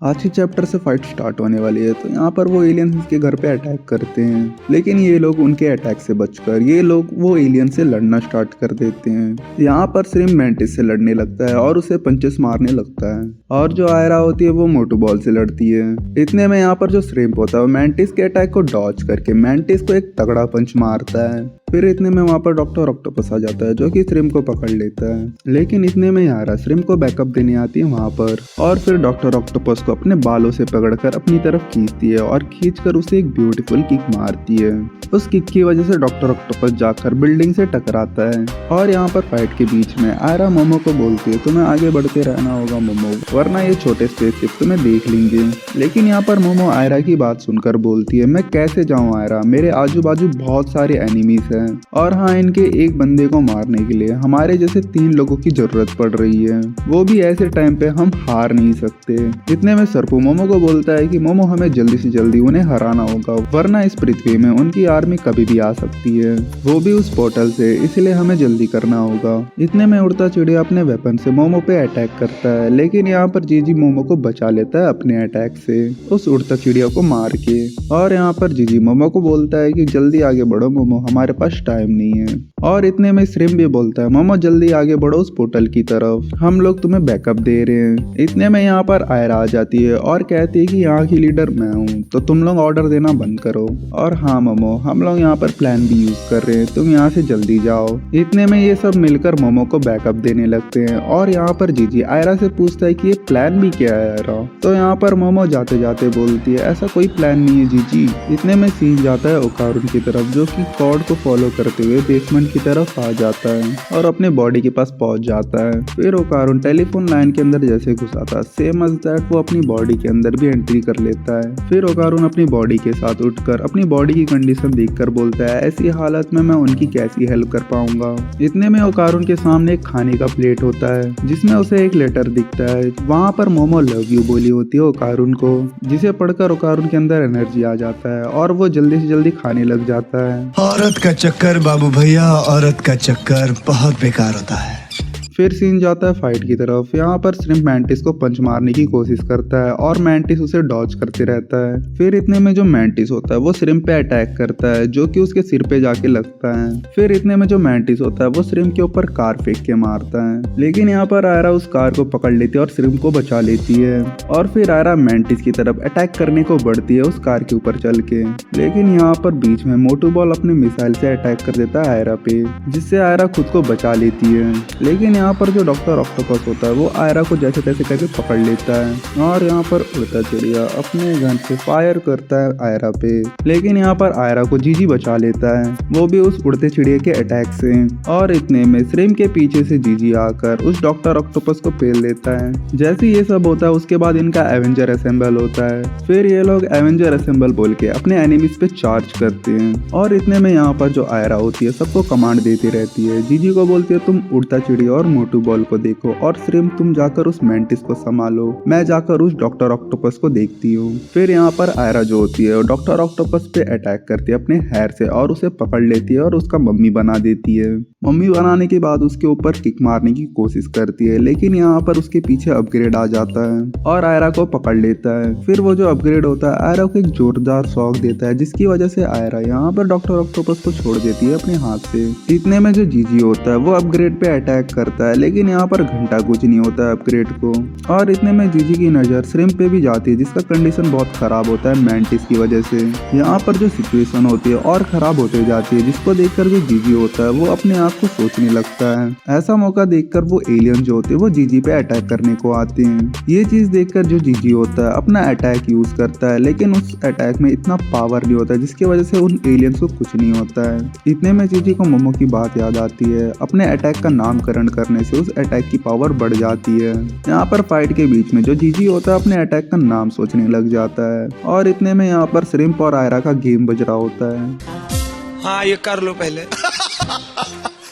आज ही चैप्टर से fight start होने वाली है। तो यहाँ पर वो एलियंस इसके घर पे अटैक करते हैं, लेकिन ये लोग उनके अटैक से बचकर ये लोग वो एलियन से लड़ना स्टार्ट कर देते हैं। यहाँ पर श्रिम्प मैंटिस से लड़ने लगता है और उसे पंचेस मारने लगता है, और जो आयरा होती है वो मोटू बॉल से लड़ती है। इतने में यहाँ पर जो श्रिम्प होता है वो मैंटिस के अटैक को डॉज करके मैंटिस को एक तगड़ा पंच मारता है। फिर इतने में वहाँ पर डॉक्टर ऑक्टोपस आ जाता है, जो कि श्रिम्प को पकड़ लेता है। लेकिन इतने में यारा श्रिम्प को बैकअप देने आती है वहाँ पर, और फिर डॉक्टर ऑक्टोपस को अपने बालों से पकड़कर अपनी तरफ खींचती है और खींचकर उसे एक ब्यूटीफुल किक मारती है। उस किक की वजह से डॉक्टर ऑक्टोपस जाकर बिल्डिंग से टकराता है। और यहाँ पर फाइट के बीच में आयरा मोमो को बोलती है, तुम्हें आगे बढ़ते रहना होगा मोमो, वरना ये छोटे स्पेसशिप तुम्हें देख लेंगे। लेकिन यहाँ पर मोमो आयरा की बात सुनकर बोलती है, मैं कैसे जाऊँ आयरा, मेरे आजू बाजू बहुत सारे एनिमीज हैं, और हाँ, इनके एक बंदे को मारने के लिए हमारे जैसे 3 लोगों की जरूरत पड़ रही है, वो भी ऐसे टाइम पे हम हार नहीं सकते। इतने में सरपू मोमो को बोलता है कि मोमो हमें जल्दी से जल्दी उन्हें हराना होगा, वरना इस पृथ्वी में उनकी आर्मी कभी भी आ सकती है, वो भी उस पोर्टल से, इसलिए हमें जल्दी करना होगा। इतने में उड़ता चिड़िया अपने वेपन से मोमो पे अटैक करता है, लेकिन यहाँ पर जीजी मोमो को बचा लेता है अपने अटैक से, उस उड़ता चिड़िया को मार के। और यहाँ पर जीजी मोमो को बोलता है कि जल्दी आगे बढ़ो मोमो, हमारे पास टाइम नहीं है। और इतने में श्रिम्प भी बोलता है, मोमो जल्दी आगे बढ़ो उस पोर्टल की तरफ, हम लोग तुम्हें बैकअप दे रहे हैं। इतने में यहाँ पर आयरा आ जाती है और कहती है कि यहाँ की लीडर मैं हूँ, तो तुम लोग ऑर्डर देना बंद करो। और हाँ मोमो, हम लोग यहाँ पर प्लान भी यूज कर रहे हैं, तुम यहाँ से जल्दी जाओ। इतने में ये सब मिलकर मोमो को बैकअप देने लगते हैं। और यहाँ पर जीजी आयरा से पूछता है कि ये प्लान भी क्या है आयरा, तो यहाँ पर मोमो जाते जाते बोलती है, ऐसा कोई प्लान नहीं है जीजी। इतने में सीन जाता है ओकारुन की तरफ, जो कि कॉड को फॉलो करते हुए बेसमेंट की तरफ आ जाता है और अपने बॉडी के पास पहुंच जाता है। फिर ओकारुन टेलीफोन लाइन के अंदर जैसे घुसा था, सेम एज दैट वो अपनी बॉडी के अंदर भी एंट्री कर लेता है। फिर ओकारुन अपनी बॉडी के साथ उठकर अपनी बॉडी की कंडीशन देखकर बोलता है, ऐसी हालत में मैं उनकी कैसी हेल्प कर पाऊंगा। इतने में ओकारुन के सामने एक खाने का प्लेट होता है, जिसमें उसे एक लेटर दिखता है। वहाँ पर मोमो लव यू बोली होती है ओकारुन को, जिसे पढ़कर ओकारुन के अंदर एनर्जी आ जाता है और वो जल्दी से जल्दी खाने लग जाता है। औरत का चक्कर बाबू भैया, औरत का चक्कर बहुत बेकार होता है। फिर सीन जाता है फाइट की तरफ। यहाँ पर श्रिम्प मैंटिस को पंच मारने की कोशिश करता है और मैंटिस उसे डॉज करते रहता है। फिर इतने में जो मैंटिस होता है वो श्रिम्प पे अटैक करता है, जो कि उसके सिर पे जाके लगता है। फिर इतने में जो मैंटिस होता है वो श्रिम्प के ऊपर कार फेंक के मारता है, लेकिन यहाँ पर आयरा उस कार को पकड़ लेती है और श्रिम्प को बचा लेती है। और फिर आयरा मैंटिस की तरफ अटैक करने को बढ़ती है उस कार के ऊपर चल के, लेकिन यहाँ पर बीच में मोटू बॉल अपने मिसाइल से अटैक कर देता है आयरा पे, जिससे आयरा खुद को बचा लेती है। लेकिन यहाँ पर जो डॉक्टर ऑक्टोपस होता है वो आयरा को जैसे तैसे करके पकड़ लेता है, और यहाँ पर उड़ता चिड़िया अपने गन से फायर करता है आयरा पे, लेकिन यहाँ पर आयरा को जीजी बचा लेता है, वो भी उस उड़ते चिड़िया के अटैक से। और इतने में श्रिम्प के पीछे से जीजी आकर उस डॉक्टर ऑक्टोपस को पेल देता है। जैसे ये सब होता है उसके बाद इनका एवेंजर असेंबल होता है। फिर ये लोग एवेंजर असेंबल बोल के अपने एनिमीज पे चार्ज करते हैं। और इतने में यहाँ पर जो आयरा होती है सबको कमांड देती रहती है। जीजी को बोलती है, तुम उड़ता चिड़िया और मोटू बॉल को देखो, और श्रिम्प तुम जाकर उस मैंटिस को संभालो, मैं जाकर उस डॉक्टर ऑक्टोपस को देखती हूँ। फिर यहाँ पर आयरा जो होती है डॉक्टर ऑक्टोपस पे अटैक करती है अपने हेयर से और उसे पकड़ लेती है और उसका मम्मी बना देती है। मम्मी बनाने के बाद उसके ऊपर किक मारने की कोशिश करती है, लेकिन यहाँ पर उसके पीछे अपग्रेड आ जाता है और आयरा को पकड़ लेता है। फिर वो जो अपग्रेड होता है आयरा को एक जोरदार शॉक देता है, जिसकी वजह से आयरा यहाँ पर डॉक्टर ऑक्टोपस को छोड़ देती है अपने हाथ से। इतने में जो जीजी होता है वो अपग्रेड पे अटैक करता है, लेकिन यहाँ पर घंटा कुछ नहीं होता है अपग्रेड को। और इतने में जीजी की नजर श्रिम्प पे भी जाती है, जिसका कंडीशन बहुत खराब होता है मैंटिस की वजह से। यहाँ पर जो सिचुएशन होती है और खराब होते जाती है, जिसको देखकर जो जीजी होता है वो अपने आप को सोचने लगता है। ऐसा मौका देखकर वो एलियन जो होते हैं वो जीजी पे अटैक करने को आते हैं। ये चीज देखकर जो जीजी होता है अपना अटैक यूज करता है, लेकिन उस अटैक में इतना पावर नहीं होता है, जिसकी वजह से उन एलियंस को कुछ नहीं होता है। इतने में जीजी को मोमो की बात याद आती है, अपने अटैक का नामकरण करने से उस अटैक की पावर बढ़ जाती है। यहाँ पर फाइट के बीच में जो जीजी होता है अपने अटैक का नाम सोचने लग जाता है, और इतने में यहाँ पर श्रिम्प और आयरा का गेम बज रहा होता है। हाँ, ये कर लो पहले।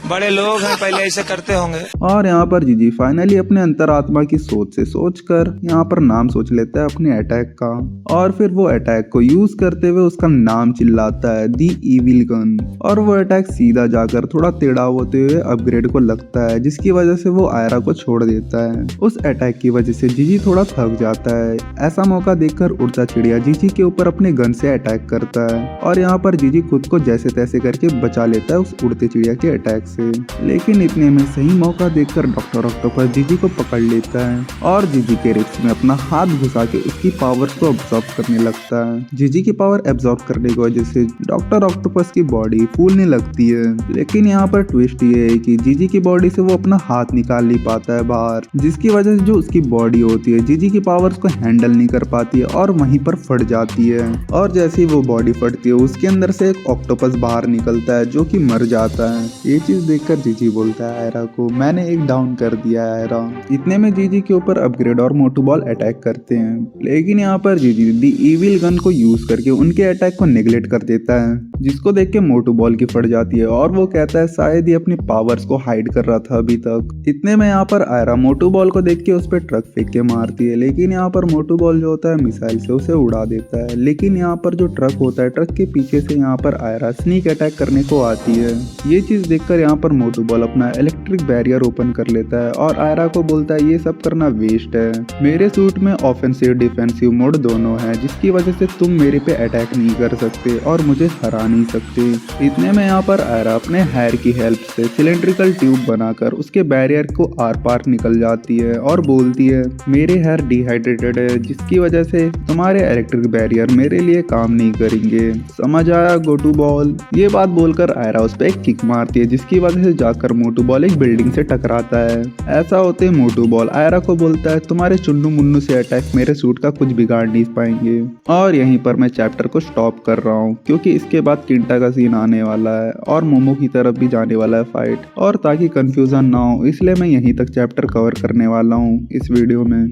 बड़े लोग हैं, पहले ऐसे करते होंगे। और यहाँ पर जीजी फाइनली अपने अंतरात्मा की सोच से सोचकर यहाँ पर नाम सोच लेता है अपने अटैक का, और फिर वो अटैक को यूज करते हुए उसका नाम चिल्लाता है दी इविल गन, और वो अटैक सीधा जाकर थोड़ा टेढ़ा होते हुए अपग्रेड को लगता है, जिसकी वजह से वो आयरा को छोड़ देता है। उस अटैक की वजह से जीजी थोड़ा थक जाता है। ऐसा मौका देखकर उड़ता चिड़िया जीजी के ऊपर अपने गन से अटैक करता है, और यहाँ पर जीजी खुद को जैसे तैसे करके बचा लेता है उस उड़ते चिड़िया के अटैक से। लेकिन इतने में सही मौका देखकर डॉक्टर ऑक्टोपस जीजी को पकड़ लेता है और जीजी के रिब्स में अपना हाथ घुसा के उसकी पावर्स को अब्सॉर्ब करने लगता है। जीजी की पावर एब्सॉर्ब करने की वजह से डॉक्टर ऑक्टोपस की बॉडी फूलने लगती है। लेकिन यहाँ पर ट्विस्ट ये है कि जीजी की बॉडी से वो अपना हाथ निकाल नहीं पाता है बाहर, जिसकी वजह से जो उसकी बॉडी होती है जीजी की पावर्स को हैंडल नहीं कर पाती है और वहीं पर फट जाती है। और जैसे ही वो बॉडी फटती है उसके अंदर से एक ऑक्टोपस बाहर निकलता है जो कि मर जाता है। ये चीज देखकर जीजी बोलता है आयरा को, मैंने एक डाउन कर दिया है आयरा। इतने में जीजी के ऊपर अपग्रेड और मोटू बॉल अटैक करते हैं, लेकिन यहाँ पर जीजी दी इविल गन को यूज करके उनके अटैक को नेग्लेक्ट कर देता है, जिसको देख के मोटू बॉल की फट जाती है और वो कहता है शायद ये अपनी पावर्स को हाइड कर रहा था अभी तक। इतने में यहाँ पर आयरा मोटू बॉल को देख के उस पर ट्रक फेंक के मारती है, लेकिन यहाँ पर मोटू बॉल जो होता है मिसाइल से उसे उड़ा देता है। लेकिन यहाँ पर जो ट्रक होता है, ट्रक के पीछे से यहाँ पर आयरा स्नीक अटैक करने को आती है। ये चीज देखकर यहाँ पर मोटू बॉल अपना इलेक्ट्रिक बैरियर ओपन कर लेता है और आयरा को बोलता है ये सब करना वेस्ट है, मेरे सूट में ऑफेंसिव डिफेंसिव मोड दोनों है, जिसकी वजह से तुम मेरे पे अटैक नहीं कर सकते और मुझे हरा नहीं सकते। इतने में यहाँ पर आयरा अपने हेयर की हेल्प से सिलेंड्रिकल ट्यूब बनाकर उसके बैरियर को आर पार निकल जाती है और बोलती है मेरे हेयर डिहाइड्रेटेड है, जिसकी वजह से तुम्हारे इलेक्ट्रिक बैरियर मेरे लिए काम नहीं करेंगे, समझ आया गोटू बॉल। ये बात बोलकर आयरा उस पर एक किक मारती है, जिसकी वजह से जाकर मोटू बॉल एक बिल्डिंग से टकराता है। ऐसा होते मोटू बॉल आयरा को बोलता है तुम्हारे चुन्नू मुन्नू से अटैक मेरे सूट का कुछ बिगाड़ नहीं पाएंगे। और यहीं पर मैं चैप्टर को स्टॉप कर रहा हूँ, क्योंकि इसके बाद किंटा का सीन आने वाला है और मोमो की तरफ भी जाने वाला है फाइट, और ताकि कंफ्यूजन ना हो इसलिए मैं यहीं तक चैप्टर कवर करने वाला हूँ इस वीडियो में।